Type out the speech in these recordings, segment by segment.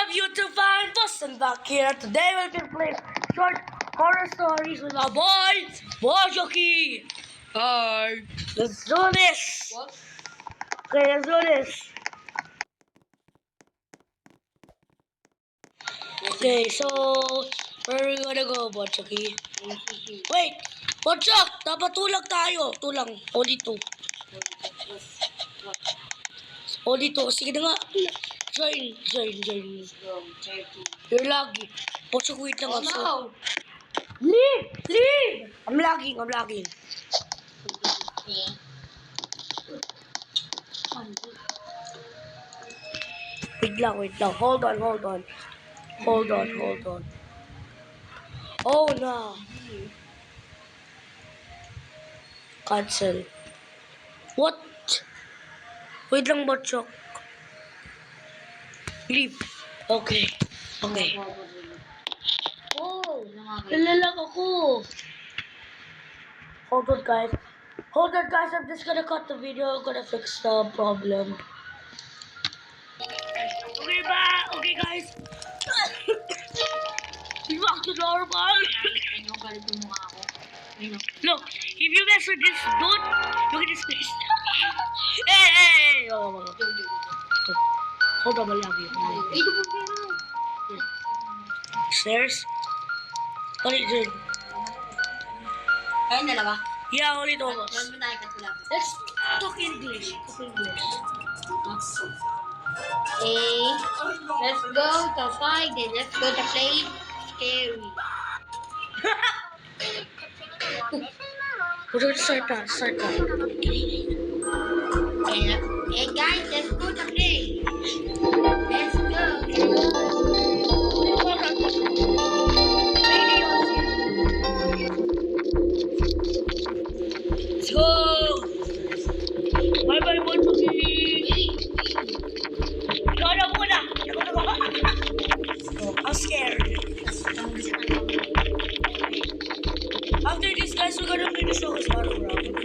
up, YouTube fans? Boston back here. Today we'll be playing short horror stories with my boy, Bojoki. Hi. Let's do this. What? Okay, let's do this. Okay, so where are we gonna go, Bojoki? Wait, Bojok, dapat tulang tayo. Tulang. Only two. Only two. Sige na nga. Join. You're laggy. Bojok, wait lang. Oh no! Leave! I'm lagging. Wait lang. Hold on. Oh no. Cancel. What? Wait lang, Botchok. Leave. Okay. Oh, nalalag ako. Hold on, guys. I'm just gonna cut the video. I'm gonna fix the problem. Okay, guys. We back to normal. Look, if you mess with this dude, look at his face. Hey! Oh. Hold on, malagi. Stairs? What are you doing? Kayong dalawa? Yeah, only two of us. Doon mo tayo katulad. Let's talk English. Okay. Let's go outside and let's go to play scary. We're going to start that. Hey guys, let's go to play. Let's go. Let's go! Bye-bye, Bonjoki! Ikaw na muna! I'm scared. After this, guys, we're gonna play the show as Battle Round.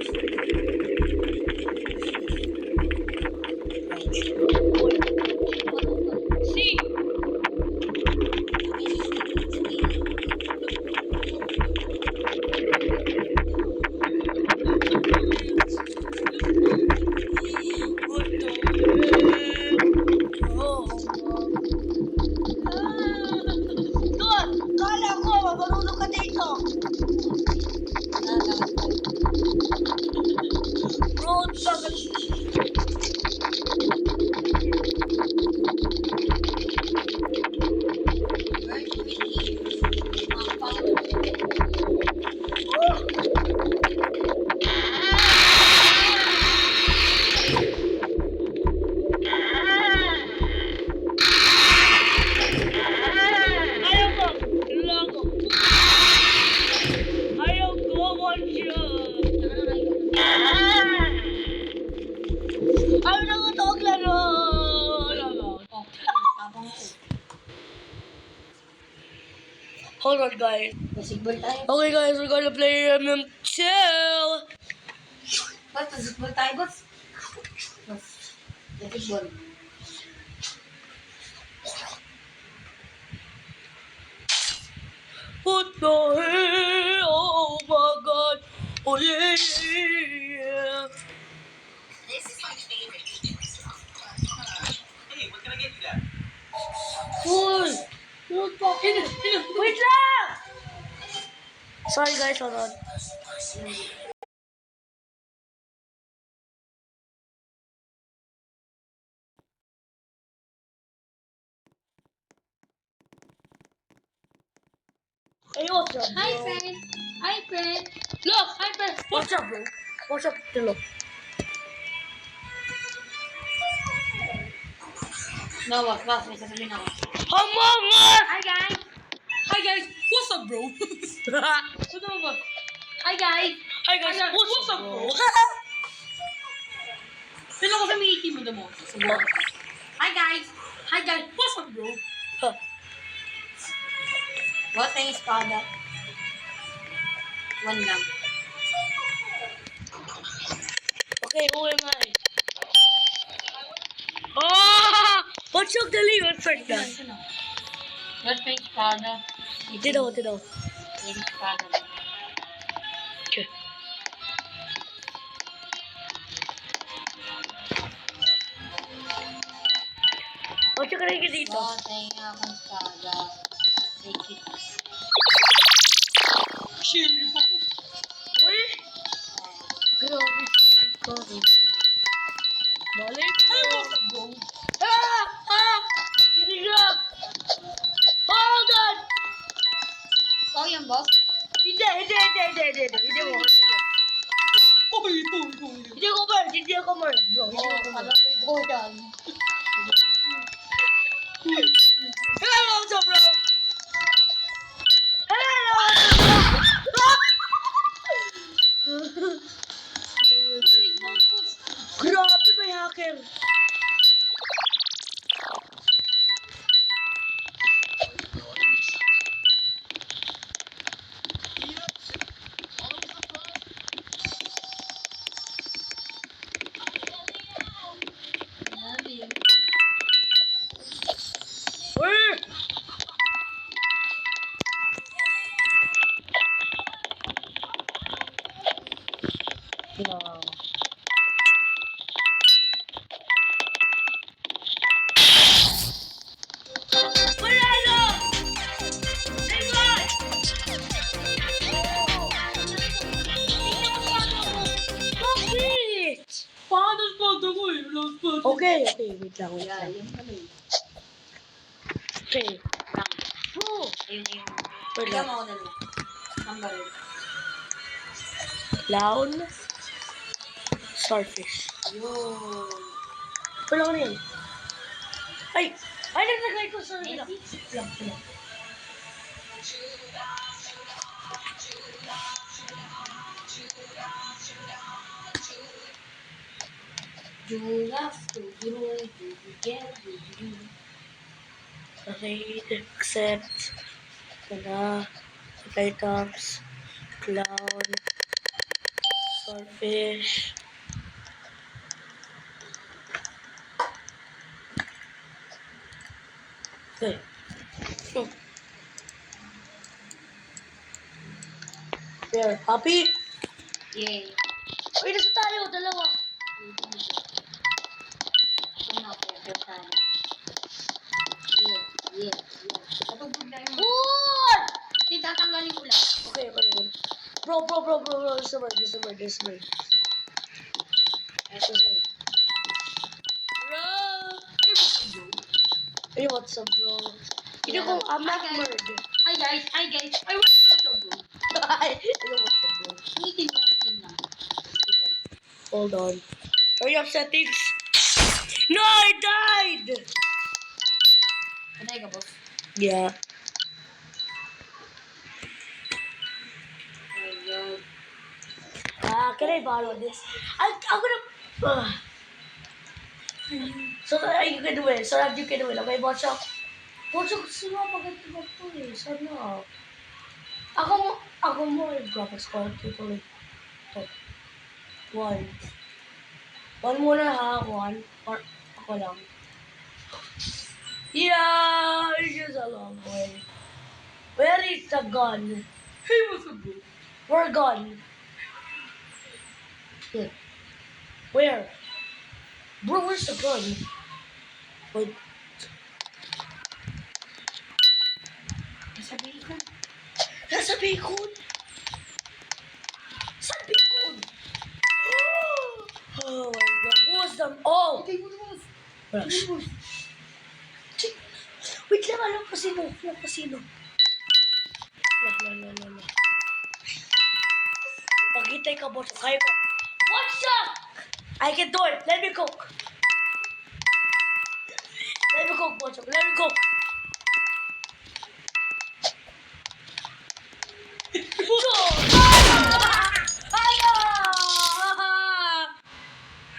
See? What the heck? Oh. Doon! Kala ko, marunong ka dito. Road sagal. Ayaw ko, Bonjour. Ayaw na ko tawag laro. Hold on, guys. Basketball tayo. Okay, guys, we're gonna play MM2. Boss, basketball tayo, boss. Basketball. What the hell? Oh my god. Oh yeah. Uy! Wait lang! Sorry guys, hold on. Hey, what's up, bro? Hi, friend. Look, what's up, bro? What's up, look? No, boss, may sasabihin ako. Among Us! Hi, guys. What's up, bro? Ano mo, boss? Hi, guys. Hi guys, Hi, what's what's up, up, bro? Sino ko sa Mickey mo mo? Hi, guys. What's up, bro? Boss, na yung espada. One lang. Okay, who am I? Oh! What's took the lead at first now. Ba't may espada? Tino. May espada. Okay. O, tsaka rin ka dito. Oo, tayo nga akong espada. May kitas. Sheriff ako. Uy! Grabe. Balik ko. Ay, what's up, bro? Getting up! Hold on! Ikaw yung boss? Hindi mo. Uy. Hindi ako merge, bro. Hindi Oo, ako kala merge. ko ikaw yan. Hello, what's up, bro? Hello! Wait, no, boss. Grabe, may hacker. Grabe. Uy! No. Manalo! Bakit? Paano espada ko eh? Wala espada. Okay, wait lang. Yan, yung pala eh. Okay. Lang. Oh, Ayun na yung... wait Bigyan lang. mo ako na lang. Ang baril. Laon. Starfish. Yun. Wala ko na yun. Ay! Ay, naglagay ko sa Messi? lang. You have to do it, you get it. Okay, accept. Wala. Items. Clown. Starfish. Okay. There. Happy? Yay. Uy, nasa tayo. Dalawa. Ito na po, sana. Yeah. Natubog na yung... What? Hindi, tatanggalin ko lang. Okay. Bro. This is my. Bro. Hey, what's up, bro? You know, I'm not Okay. murdered. Hi guys. I want to go, bro. You know what's up, bro? Meeting lang. Hold on. Hurry up, settings. No, I died! Patay ka, boss. Yeah. Oh, Can I borrow this? I'm gonna... So that you can do it. So that you can do it. Okay, Bochok? Bochok, gusto mo pag-ito eh. Sana. Ako mo graphics card. People like... One. One muna ha. One. Or ako lang. Yeah, it's just a long way. Where is the gun? Hey, what's up, bro? We're gone. Where? Bro, where's the gun? Wait. Sabihin ko. Nasa bacon! Saan bacon? Oh my god. Who was the... Oh! Okay, boss. Rush. Wait lang, alam ko sino. La. Paghintay ka, boss. Kaya ko. What's up? I can do it. Let me cook. Boss. Let me cook.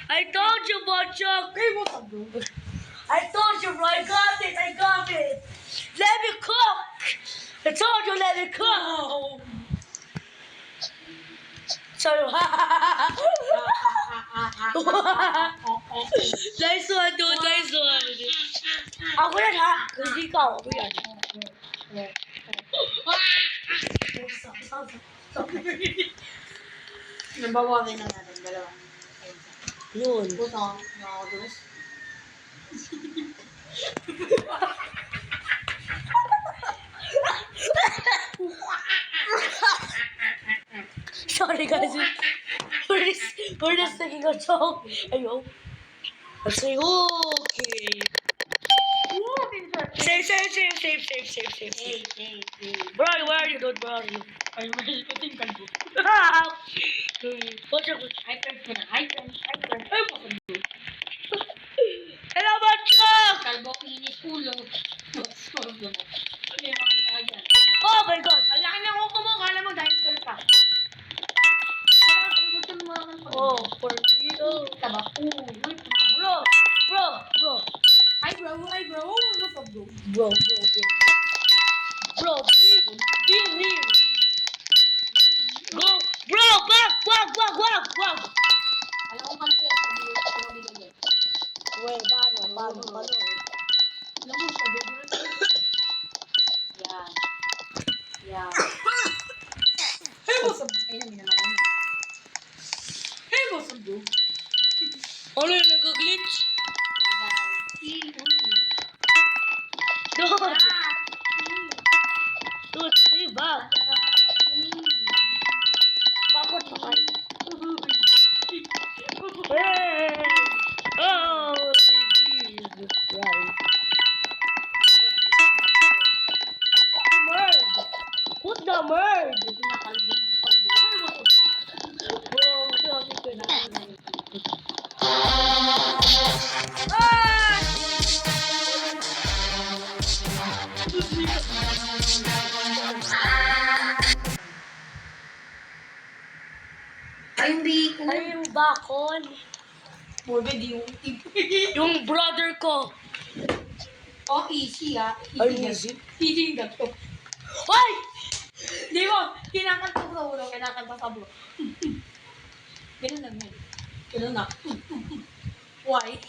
I told you, Bochok. Hey, what's up, bro? I told you, bro. I got it. Let me cook. I told you, let me cook. Oh. So, nice one, dude. Nice one. Ako yan ha. Kasi ikaw. Ako yan. Nabawagin na natin, dalawa. Yun. Puto, nakakadulas. Sorry guys. We're just taking a joke. Ayo. Let's say okay. Save. Hey. Where are you, dude? Where are you? Ay, may kuting kalbo. What's your Hi friends muna. Hi friends. Ay, makalbo. Hello, Bachok! Kalbo, kinis ulo. Sorry mo. May makita ka dyan. Oh my God! Ang laki ng kuko mo, kala mo dinosaur ka. Ano ba ito mga kalbo? Oh, for real. Taba. Bro. Hi, bro. What's up, bro? Bro, be real. Go, bro, back. Alam ko kalbo yan. Sabi ko yan. Wait, paano? Alam mo, sabi ko na. Yan. Hey, what's up? Ayun, minamatay mo. Hey, what's up, bro? Ano yung nag-glitch? Dude, stay back. Bakit pa kayo? Hey! Oh, Jesus Christ. Merge! Put the merge! Bro, sabi ko na. Ah! Ay, hindi ko. Ay, yung bakon. Morgan, yung Yung brother ko. Oh, easy ah. Ay, easy. eating that top. Ay! Di mo, kinakanta ko sa ulo, kinakanta sa bro. Ganun lang yun. Ganun na. Why?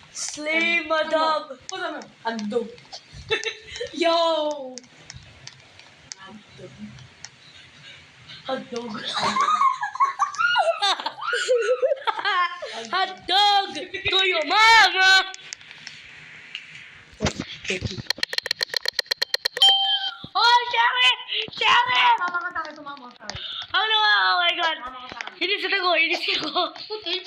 Slay, madam! What's up, man? Handog. Yo! Hotdog. Hotdog to your mama! Oh, Sherry! Mama ka tayo tumama, sorry. Ano ba? Oh my God! Mama ka tayo. Hindi sa tago. Putin?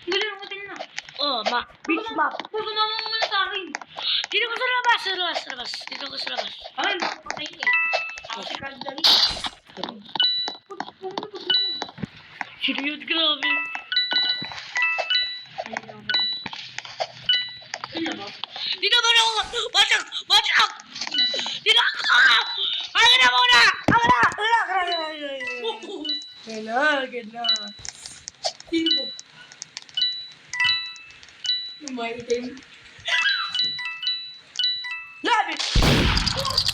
Hindi na putin na. Oh, beach map. Tumama mo muna sa akin. Dito ko sa labas. Dito ko sa labas. Ay, patayin eh. Ako si Carl Dali. Serious, grabe. Dito muna ako! Watch out! Dito ako! Aga na muna! Gana. Sino ba? Yung may itim. Love it!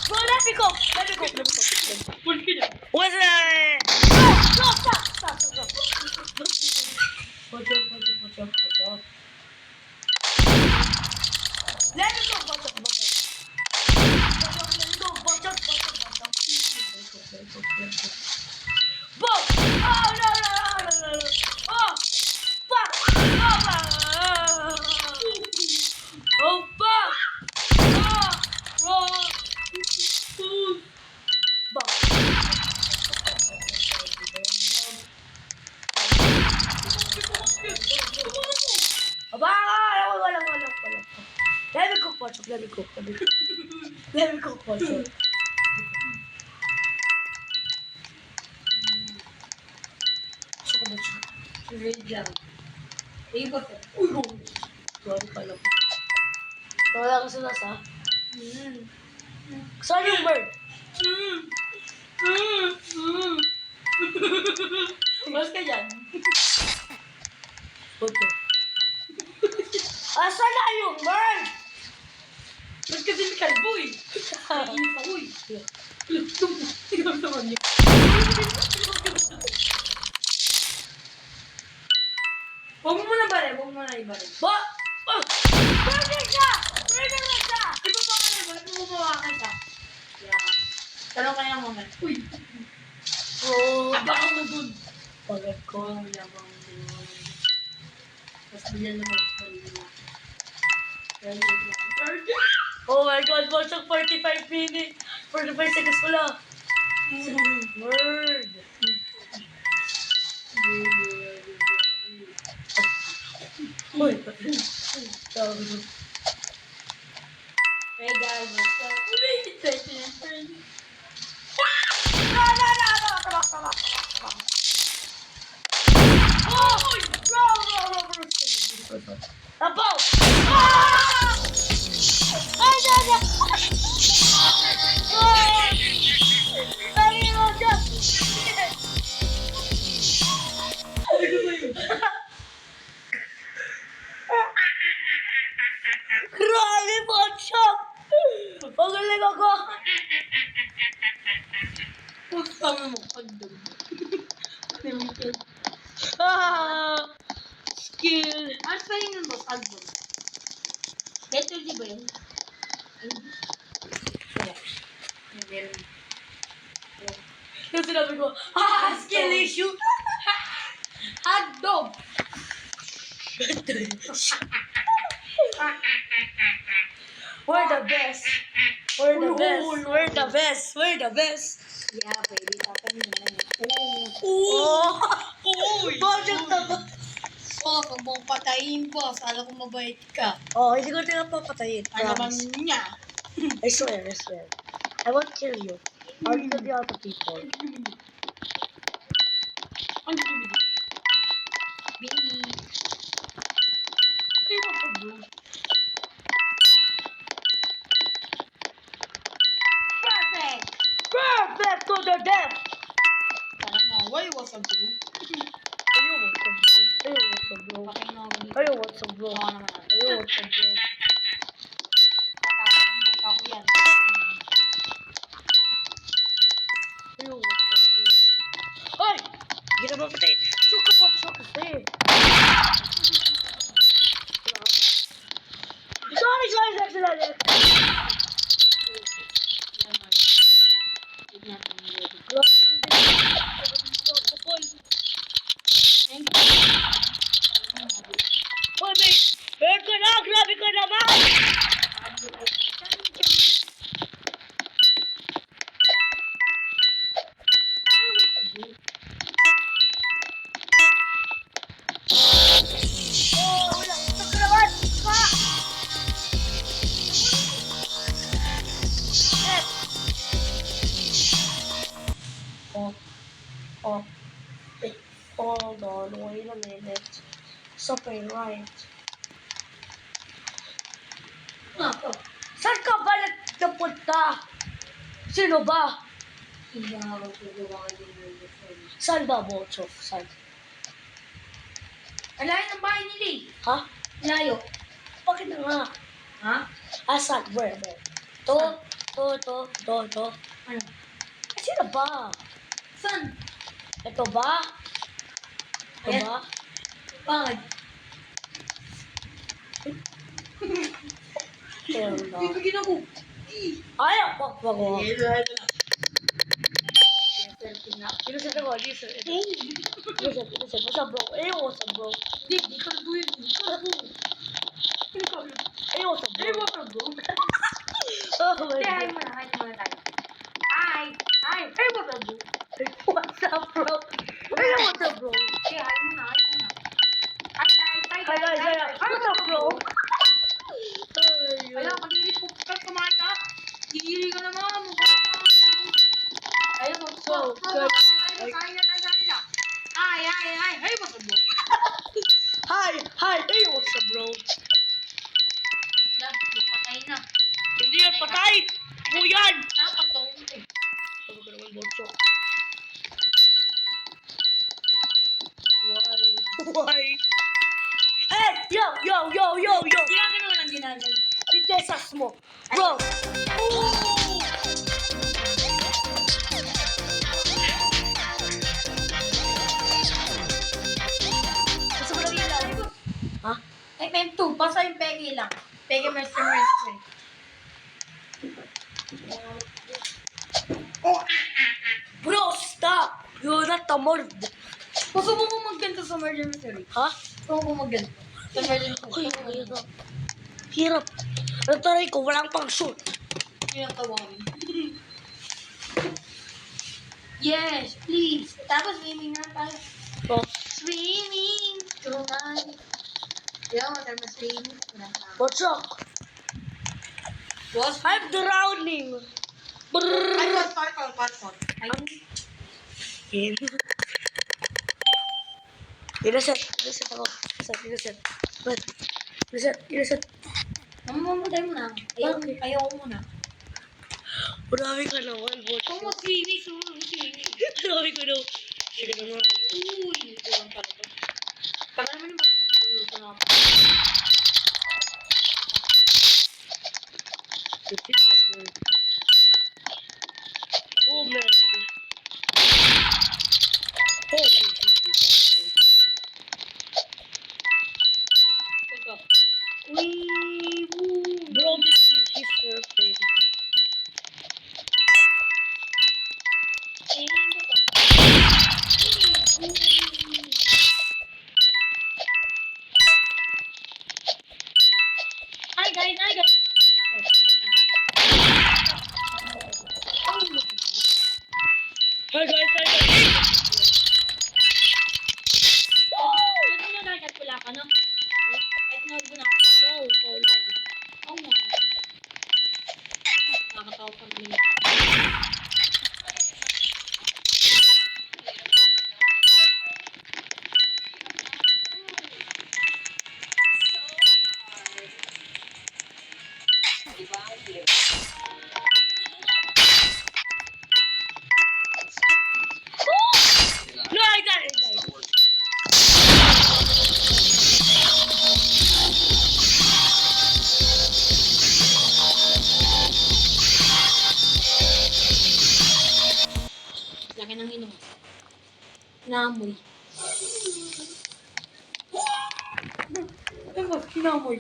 Bro, let me go! Pun ka na. What's that? No, stop! Watch out. Let me go, watch out. Boom! Oh, no. Oh, fuck! Oh, fuck! Wala. Let me cook, Pochok. Great job. Eh, bakit? Sorry pala po. Wala ka sa nasa. Saan yung bird? Mas ka dyan. Okay. Asan na yung bird? Mas kasi may kalbo eh. Inis ako eh. Tingnan naman niya. Huwag mo muna ibalik. Ba? Bird siya! Talong kayo ng moment. Uy! Bro, Abang mo dun! pagod ko. Oh, yabang din. Tapos bilan naman ako kanina. Pero wait lang. Oh my God, Bochok, 45 minutes. 45 seconds pala. Word. Uy. Hey guys, what's up? Wait, friend. Abaw! Ah! Ay, no! Ah! Ay, no, Grabe, Bochok! Magaling ako! Sabi mo, kandog. Ah! Skill! Ano pa rin yung boss album? Betul di ba yun? Meron. Yung sinabi ko, skill issue! Hotdog! We're the best! We're the best! Uy, We're the best! We're the best! Yeah, pwede tatanong naman yun. Oh! Uy! Bochok na ba? Boss, huwag mong patayin, boss. Alam ko mabait ka. Oh, hindi ko tingnan papatayin. Alaman Promise. niya. I swear, I swear. I won't kill you. I'll kill the other people. Ano tumigil? Bini. Ay, wag ka, bro. Perfect! Perfect to the death! Parang maway, what's up, bro? Ayaw, what's up, bro? Ayaw, what's up, bro? Patay na ako dito. Ayaw, what's up, bro? Oo naman. Ayaw, what's up, bro? Tatatanong boss ako yan. Ayaw, what's up, bro? Hoy! Hindi ka mapatayin. Suka po, suka. Eh. Sorry, sorry, sorry, sorry. Tignan mo yung ready. Grabe yung kapal. Thank you. Hoy, mate! Meron ka na! Grabe ka naman! Oh, wala. Gusto ko naman! Pa! Eh. Oh. Oh. Wait. Hold on. Wait a minute. Something right. Saan ka ba nagpunta? Sino ba? Hindi nga ako tugawa din yung phone. Saan ba, Bochok? Saan? Alayin ang bahay nila eh. Ha? Layo. Bakit na nga? Ha? Saan? Where? To. Ano? Sino ba? Saan? Ito ba? Ito Ayan. ba? Bakit? Ito ba? Bibigyan ako. Ayaw! Wag ako. Ito na. Listen ako, listen. Listen. What's up, bro? Ayaw, what's up, bro? Di ka nagduyan. Di ka nagduyan. Ayaw, what's up, bro? Ay, wag ka, bro. Oh my Say hi God. muna. Hi muna tayo. Hi. Hi. Ay, wag ka, bro. What's up, bro? Ayaw, what's up, bro? Say hi muna. Hi muna. Hi guys. Hi Hi, guys. What's up, bro? Wala, pag-ilit po ka, kumain ka. Hihiri ka naman. Ayun, So, good. Kain na tayo sa kanila. Hi. Hey, what's up, bro? Hi! Ayaw, what's up, bro? Love, patay na. Hindi yan patay! Buyan! Nakakatawa ko eh. Sabi ko naman, Bochok. Why? Hey! Yo! Ginagano lang ginagano. Itesas mo. Bro! Gusto mo lang ilaw? Ha? Ay, mem 2. Basta yung pegi lang. Pegi mercy. Bro, stop! You're not a mord. Gusto mo magganto sa murder mystery? Ha? Gusto mo magganto sa murder mystery? Uy, hirap. Hirap. Ang taray ko, walang pang shoot. Pinatawagin. Yes, please. Tapos swimming na tayo. So, Swimming tonight. Kaya matay na swimming. what's up? Was? I'm drowning. I Brrrr. was parkour. Reset ako. Reset. Mamamatay mo na. Ayaw ko muna. Marami ka naman, boss. Kung mo swimming. Marami ka naman. Sige naman. Uy, iwan pala to. Tagal naman yung magtutuluto na ako. Reset ka, man. Oh, man. Oh, Pagka. Uy, woo. bro, this is his surface. Hi guys. Hi guys. Ito na dagat pula ka, no? Kahit nag na ako. Oh, love. Oo nga. Nakakatawa pa naman. No, I died. Laki ng inom. Namoy. Ano ba? Kinamoy.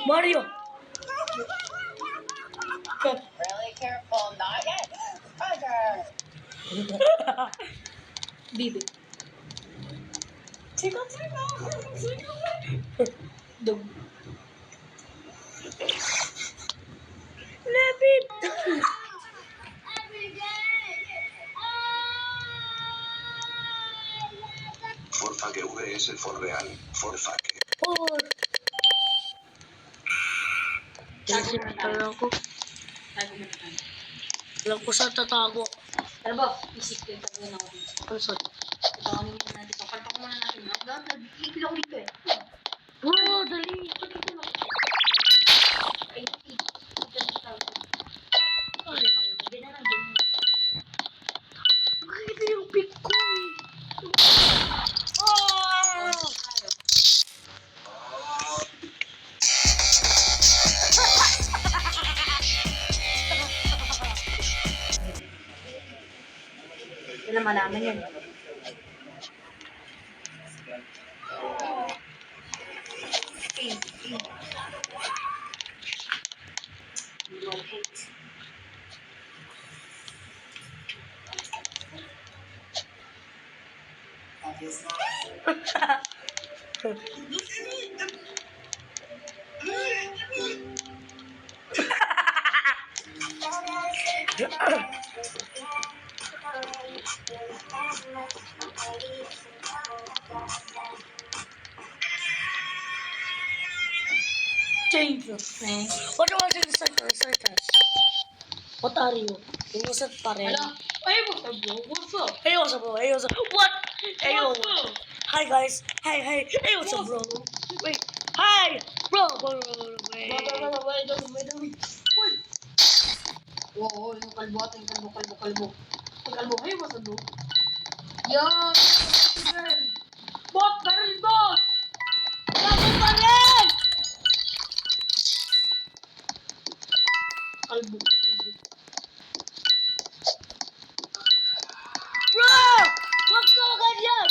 Mario. Cut. Really careful, not yet. Treasure. Bibi. Tickle. Dog. Lepit. Forfaque vs for real. Forfaque. Oh. Tara ako. Tago mo na tayo. Alam ko saan tatago. Tara ba? Isip ko yung tago na ako dito. Ano saan? Itawanin muna natin. Kapalpak muna natin. Nag-ikil ako dito eh. Bro, dali. Ay, Bakit yung pick ko eh? Oh! Wala malaman yan. Jesus, man. What was in the center? What are you? Innocent pa rin. Hello? Ay, what's up, bro? What's up? Hey, what's up, bro? Hey, what's up? What? Hey, yo. What's up? Hi, guys. Hey. Hey, what's up, bro? Wait. Hi. Bro. Wait. Wait. Oo, yung kalbo. Yung kalbo. Hey, what's up, bro? Yo, girl. Bot, barrel boss! Bakit pa rin? Kalbo. Bro! Huwag ka ganyan!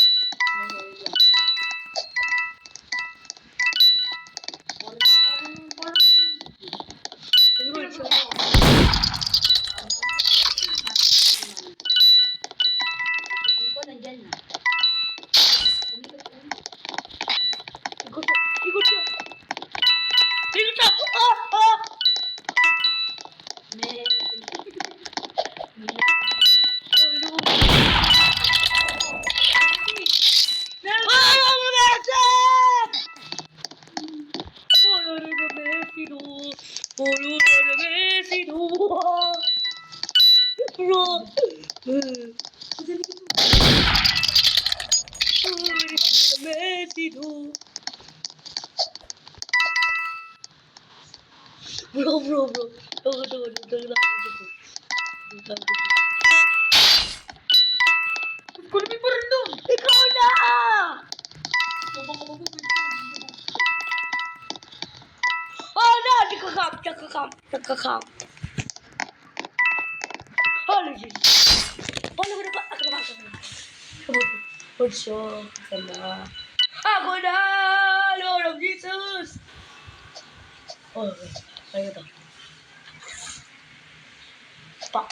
Messi, no. Bro. Messi, no. Bro. Tunggu. Kulmi pa rin doon. Ikaw na! Oh no! Nagkakam. Holy shit. Holy ko na ba? Ako na. Pursyo. Ako na! Lord of Jesus! Oh, kaya ito. Pa.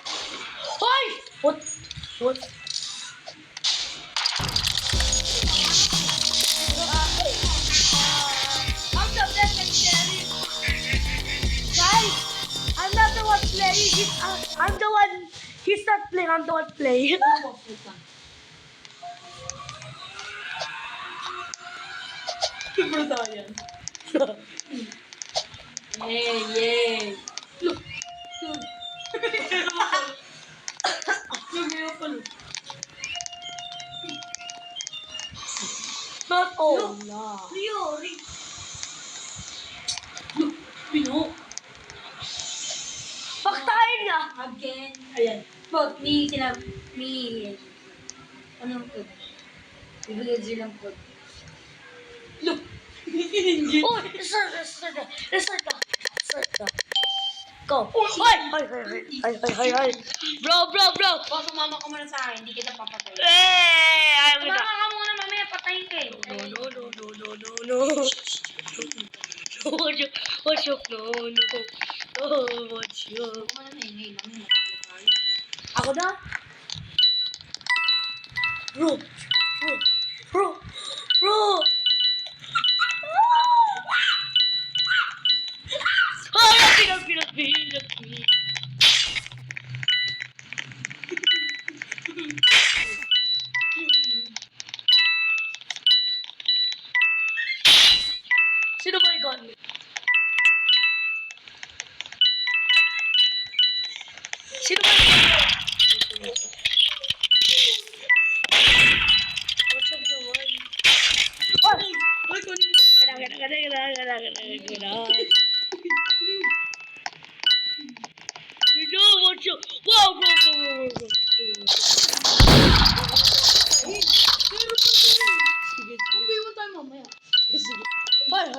Hoy! What? I'm the best at sharing. Guys, I'm not the one playing. I'm the one. He's not playing. I'm the one playing. Super Saiyan. Yay. Look. Yung pala. Not all. Rio. Look. Pino. Paktayin nga. Again. Ayan. Pag anong code? Bibigyan silang code. Look. Oh, start ka. Go. Hoy. Bro. Baka sumama ka muna sa akin, hindi kita papatay. Ayaw kita. Sumama ka muna, mamaya patayin ka eh. No. What's your no. What's your... Ako na ngayon, mamaya matalo tayo. Ako na? Bro. Pinag. Sino ba ikaw? What's up, bro? Wow, bro. Kung biwan tayo mamaya. Sige. Hi.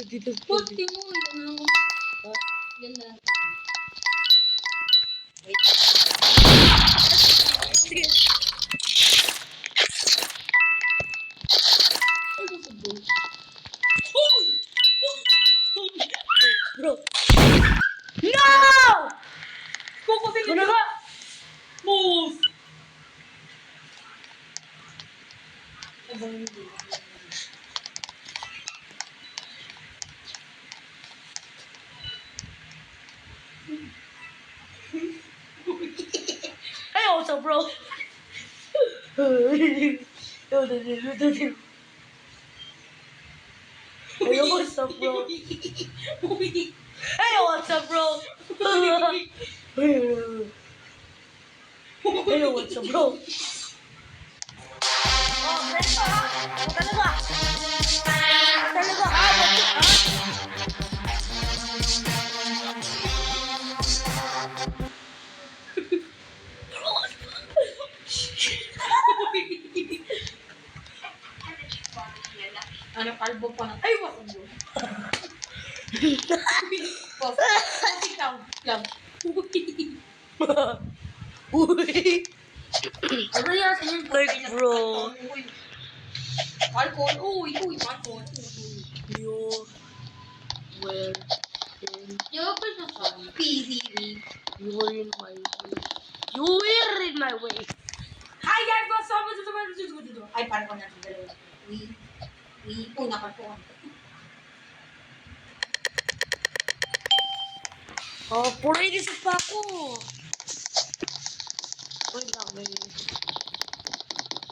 Dito. Puti mo, yan na lang. Yan na lang tayo. Wait. Sige. Ano sa bro? Bro. No! Ano ba? Move! Hey, what's up, bro? Hey, what's up, bro? Hey, what's up, bro? Hey, what's up, bro? Oh, talaga. Ano, kalbo pa na. Ay, wasa bro. Kasi lang. Uy. Ano yan? Ano Like, bro. Alcohol. Uy, alcohol. You were in... Yung pa sa song. PVV. You were in my way. You were in my way. Hi guys, what's up? Ay, parang ko na sa dalawa. Una pa po. Oh, puro inisip pa ako. Wait lang, wait.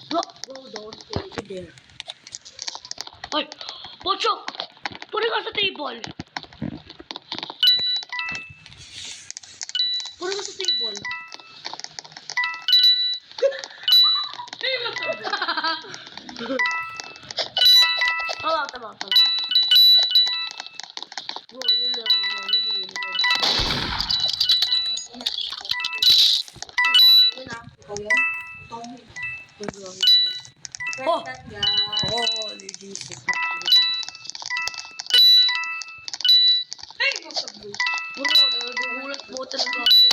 No, don't go there. Ay! Pochok! Puri ka sa table. Puri ka sa table. Tama. Bro, yun lang. Ano na? Ikaw yan? Tommy. Oh! Press that, guys. Holy Jesus. Ay, what's up, bro? Bro, nagugulat po talaga ako.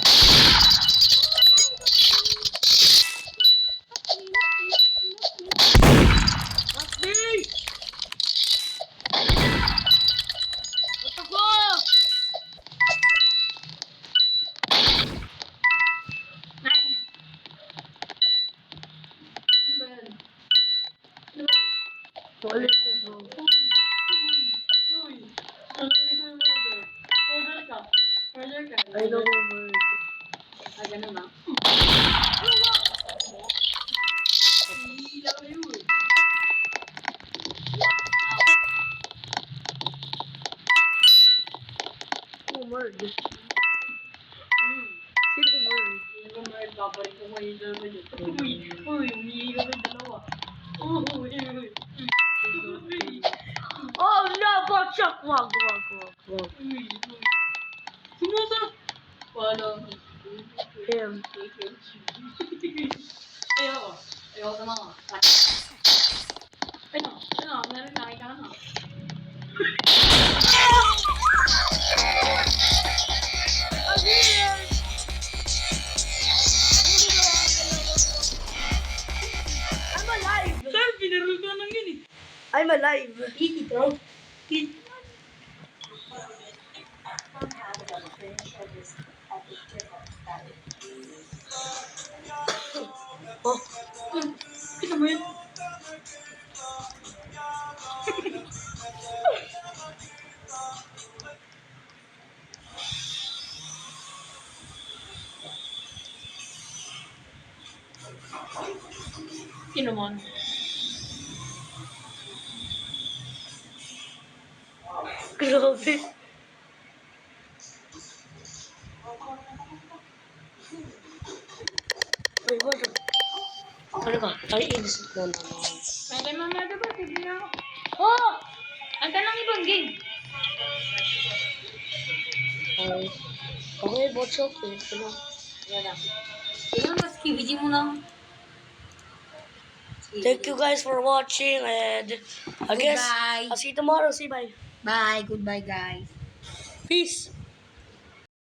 Asmi! What the fuck? Nice. Ano ba yan? Ano ba yan? Solid na bro. Uy! Ano ito yung order? Order ka. Order ka. I know word. Ah, ganun na. Ilaw yun. Oh, word. Hmm. Sino word? Yung mga babalik ko ngayon dalawa yun. Uy, umiiga ka dalawa. Uy. Oh no, Pochok! Wag. Uy. Sumusa. Wala. Him. Ayoko sa mga. Ano, meron nakita ka na. I'm alive! Sir, pinarol ka lang yun eh. I'm alive! Easy, bro. Easy. Oh, Kita mo yun? Yun naman. grabe. Ay, wala. Ano ka? Ay, innocent na naman. May mamaya ba? Sige na ako. Oh! Ang tanong ibang game. Ay. Okay, Pochok. Ito na. Yan na. Yan, mas KBG mo lang. Thank you guys for watching and I guess Goodbye. I'll see you tomorrow. See you, bye. Bye. Goodbye, guys. Peace.